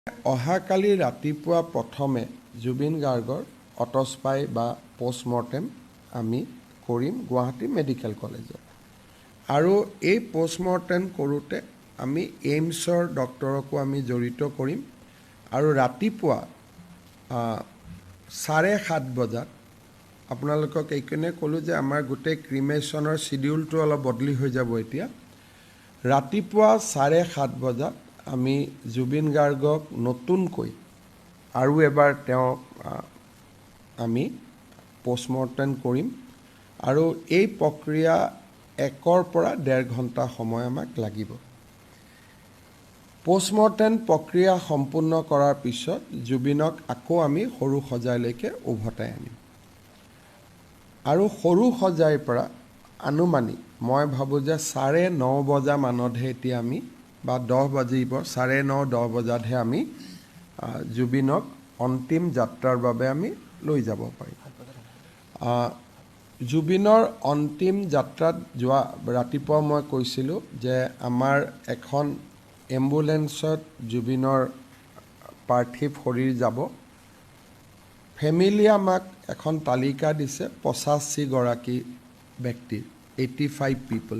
অহাকালি ৰাতিপুৱা প্ৰথমে জুবিন গাৰ্গৰ অটস্পাই বা পোষ্টমৰ্টেম আমি কৰিম গুৱাহাটী মেডিকেল কলেজত। আৰু এই পোষ্টমৰ্টেম কৰোঁতে আমি এইমছৰ ডক্টৰকো আমি জড়িত কৰিম। আৰু ৰাতিপুৱা 7:30 বজাত আপোনালোকক এইকাৰণে ক'লোঁ যে আমাৰ গোটেই ক্ৰিমেশ্যনৰ চিডিউলটো অলপ বদলি হৈ যাব এতিয়া। ৰাতিপুৱা 7:30 বজাত আমি জুবিন গাৰ্গক নতুনকৈ আৰু এবাৰ আমি পোষ্টমৰ্টেম কৰিম। আৰু এই প্ৰক্ৰিয়া 1 পৰা 1.5 ঘণ্টা সময় আমাক লাগিব। পোষ্টমৰ্টেম প্ৰক্ৰিয়া সম্পূৰ্ণ কৰাৰ পিছত জুবিনক আকৌ আমি সৰু সজাইলৈকে উভতাই আনিম। আৰু সৰু সজাইৰ পৰা আনুমানিক মই ভাবোঁ যে 9:30 বজা মানতহে এতিয়া আমি বা 10 বাজিব 9:30 10 বজাতহে আমি জুবিনক অন্তিম যাত্ৰাৰ বাবে আমি লৈ যাব পাৰিম। জুবিনৰ অন্তিম যাত্ৰাত যোৱা ৰাতিপুৱা মই কৈছিলোঁ যে আমাৰ এখন এম্বুলেঞ্চত জুবিনৰ পাৰ্থিৱ শৰীৰ যাব। ফেমিলিয়ে আমাক এখন তালিকা দিছে 85 গৰাকী ব্যক্তিৰ 85 পিপল।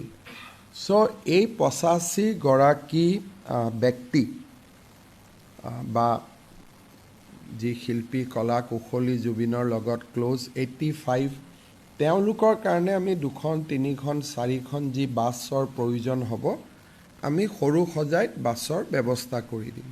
চ' এই 85 গৰাকী ব্যক্তি বা যি শিল্পী কলা কুশলী জুবিনৰ লগত ক্ল'জ 85 তেওঁলোকৰ কাৰণে আমি 2খন 3খন 4খন যি বাছৰ প্ৰয়োজন হ'ব আমি সৰু সজাইত বাছৰ ব্যৱস্থা কৰি দিম।